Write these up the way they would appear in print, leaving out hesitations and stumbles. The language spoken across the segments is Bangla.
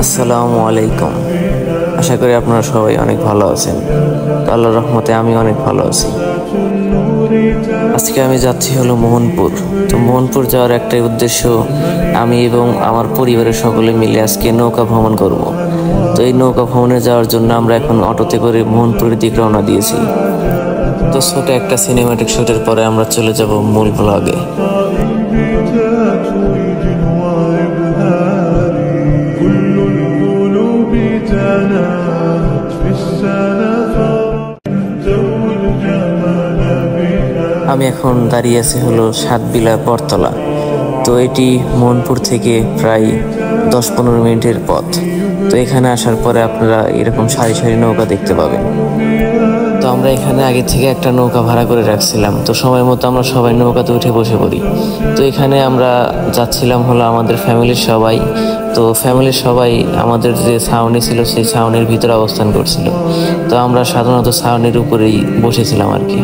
আসসালামু আলাইকুম। আশা করি আপনারা সবাই অনেক ভালো আছেন। আল্লাহর রহমতে আমি অনেক ভালো আছি। আজকে আমি যাচ্ছি হলো মোহনপুর। তো মোহনপুর যাওয়ার একটাই উদ্দেশ্য, আমি এবং আমার পরিবারের সকলে মিলে আজকে নৌকা ভ্রমণ করব। তো এই নৌকা ভ্রমণে যাওয়ার জন্য আমরা এখন অটোতে করে মোহনপুরের দিকে রওনা দিয়েছি। তো ছোট একটা সিনেমাটিক শুটের পরে আমরা চলে যাব মূল ব্লগে। আমি এখন দাঁড়িয়ে আছি হলো সাতবিলা বটতলা। তো এটি মোহনপুর থেকে প্রায় 10-15 মিনিটের পথ। তো এখানে আসার পরে আপনারা এরকম সারি সারি নৌকা দেখতে পাবেন। তো আমরা এখানে আগে থেকে একটা নৌকা ভাড়া করে রাখছিলাম। তো সময় মতো আমরা সবাই নৌকাতে উঠে বসে পড়ি। তো এখানে আমরা যাচ্ছিলাম হলো আমাদের ফ্যামিলির সবাই। তো ফ্যামিলির সবাই আমাদের যে ছাউনি ছিল সেই ছাউনির ভিতরে অবস্থান করছিল। তো আমরা সাধারণত ছাউনির উপরেই বসেছিলাম আর কি।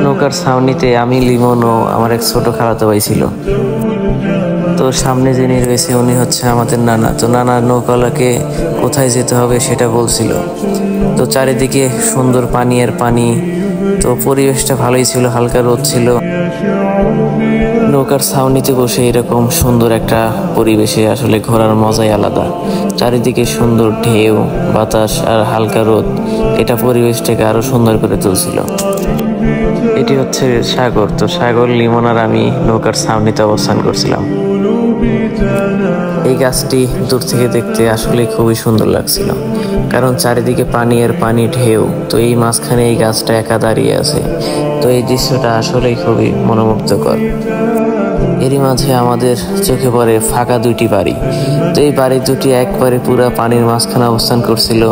নৌকার ছাউনিতে আমি, লিমন ও আমার এক ছোট খালাতো ভাই ছিল। তো সামনে যিনি রয়েছে উনি হচ্ছে আমাদের নানা। তো নানা নৌকাওয়ালাকে কোথায় যেতে হবে সেটা বলছিল। তো চারিদিকে সুন্দর পানি আর পানি। তো পরিবেশটা ভালোই ছিল, হালকা রোদ ছিল। নৌকার ছাউনিতে বসে এরকম সুন্দর একটা পরিবেশে আসলে ঘোরার মজাই আলাদা। চারিদিকে সুন্দর ঢেউ, বাতাস আর হালকা রোদ, এটা পরিবেশটাকে আরো সুন্দর করে তুলছিল। এটি হচ্ছে সাগর। তো সাগর, লিমন আর আমি নৌকার ছাউনিতে অবস্থান করছিলাম। এই গাছটি দূর থেকে দেখতে আসলে খুবই সুন্দর লাগছিল, কারণ চারিদিকে পানি আর পানি, ঢেউ। তো এই মাঝখানে এই গাছটা একা দাঁড়িয়ে আছে। তো এই দৃশ্যটা আসলেই খুবই মনোমুগ্ধকর। এরই মাঝে আমাদের চোখে পড়ে ফাঁকা দুইটি বাড়ি। তো এই বাড়ি দুটি একবারে পুরা পানির মাঝখানে অবস্থান করছিল।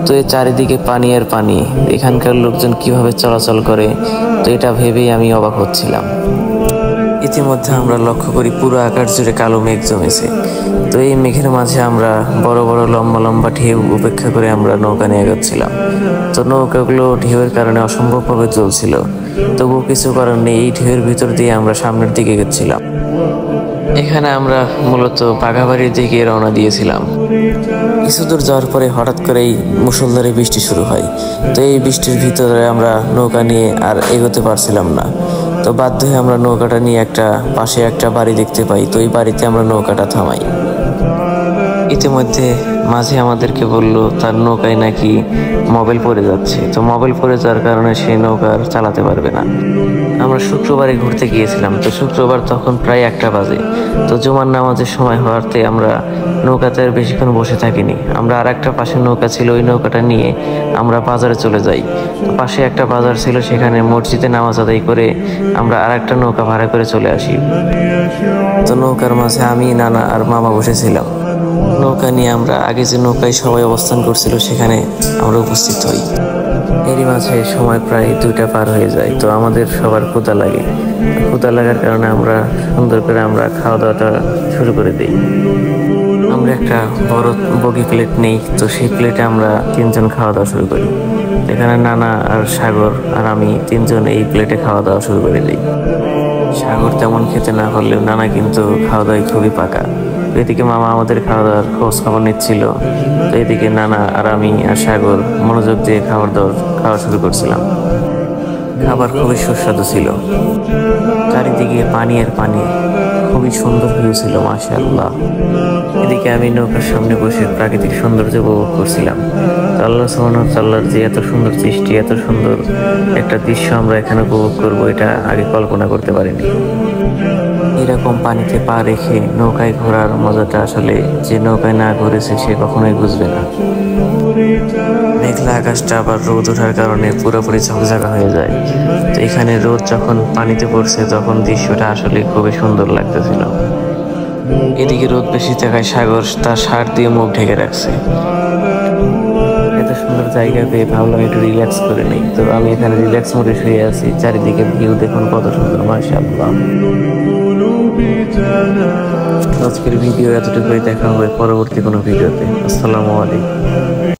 তো এই চারিদিকে পানি আর পানি, এখানকার লোকজন কিভাবে চলাচল করে, তো এটা ভেবেই আমি অবাক হচ্ছিলাম। ইতিমধ্যে আমরা লক্ষ্য করি পুরো আকাশ জুড়ে কালো মেঘ জমেছে। তো এই মেঘের মাঝে আমরা বড় বড় লম্বা লম্বা ঢেউ উপেক্ষা করে আমরা নৌকা নিয়ে এগোচ্ছিলাম। তো নৌকাগুলো ঢেউয়ের কারণে অসম্ভবভাবে চলছিল, তবুও কিছু করার নেই। এই ঢেউয়ের ভিতর দিয়ে আমরা সামনের দিকে এগোচ্ছিলাম। এখানে আমরা মূলত বাঘাবাড়ির দিকে রওনা দিয়েছিলাম। কিছু দূর যাওয়ার পরে হঠাৎ করেই মুষলধারে বৃষ্টি শুরু হয়। তো এই বৃষ্টির ভিতরে আমরা নৌকা নিয়ে আর এগোতে পারছিলাম না। তো বাধ্য হয়ে আমরা নৌকাটা নিয়ে পাশে একটা বাড়ি দেখতে পাই। তো এই বাড়িতে আমরা নৌকাটা থামাই। ইতিমধ্যে মাঝে আমাদেরকে বললো তার নৌকায় নাকি মোবাইল পড়ে যাচ্ছে। তো মোবাইল পড়ে যাওয়ার কারণে সেই নৌকা চালাতে পারবে না। আমরা শুক্রবারে ঘুরতে গিয়েছিলাম। তো শুক্রবার তখন প্রায় 1টা বাজে। তো জুমার নামাজের সময় হওয়াতে আমরা নৌকাতে আর বেশিক্ষণ বসে থাকিনি। আমরা আর একটা পাশে নৌকা ছিল, ওই নৌকাটা নিয়ে আমরা বাজারে চলে যাই। তো পাশে একটা বাজার ছিল, সেখানে মসজিদে নামাজ আদায় করে আমরা আর একটা নৌকা ভাড়া করে চলে আসি। তো নৌকার মাঝে আমি, নানা আর মামা বসেছিলাম। নৌকা নিয়ে আমরা আগে যে নৌকায় সবাই অবস্থান করছিল সেখানে আমরা উপস্থিত হই। এরই মাঝে সময় প্রায় 2টা পার হয়ে যায়। তো আমাদের সবার ক্ষুধা লাগে। ক্ষুধা লাগার কারণে আমরা সুন্দর করে খাওয়া দাওয়াটা শুরু করে দিই। আমরা একটা বড় বগি প্লেট নেই। তো সেই প্লেটে আমরা 3জন খাওয়া দাওয়া শুরু করি। এখানে নানা আর সাগর আর আমি 3জন এই প্লেটে খাওয়া দাওয়া শুরু করে দিই। সাগর তেমন খেতে না পারলেও নানা কিন্তু খাওয়া দাওয়ায় খুবই পাকা। এদিকে মামা আমাদের খাওয়া দাওয়ার খোঁজ খবর নিচ্ছিল। তো এদিকে নানা আর আমি আর সাগর মনোযোগ দিয়ে খাওয়া শুরু করছিলাম। খাবার খুবই সুস্বাদু ছিল। চারিদিকে পানি আর পানি, খুবই সুন্দর ভিউ ছিল, মাশাআল্লাহ। এদিকে আমি নৌকার সামনে বসে প্রাকৃতিক সৌন্দর্য উপভোগ করছিলাম। আল্লাহ সুবহানাহু ওয়া তাআলার যে এত সুন্দর সৃষ্টি, এত সুন্দর একটা দৃশ্য আমরা এখানে উপভোগ করবো, এটা আগে কল্পনা করতে পারিনি। এরকম পানিতে পা রেখে নৌকায় ঘোরার মজাটা আসলে যে নৌকায় না ঘুরেছে সে কখনোই বুঝবে না। মেঘলা আকাশটা আবার রোদ ওঠার কারণে পুরোপুরি ঝকঝকা হয়ে যায়। তো এখানে রোদ যখন পানিতে পড়ছে তখন দৃশ্যটা আসলে খুবই সুন্দর লাগতেছিল। এদিকে রোদ বেশি থাকায় সাগর তার শার্ট দিয়ে মুখ ঢেকে রাখছে। এত সুন্দর জায়গা পেয়ে ভাবলাম একটু রিল্যাক্স করে নেই। তো আমি এখানে রিল্যাক্স মোডে শুয়ে আছি। চারিদিকে ভিউ দেখুন কত সুন্দর, মাশাআল্লাহ। আজকের ভিডিও এতটুকুই। দেখা হবে পরবর্তী কোনো ভিডিওতে। আসসালামু আলাইকুম।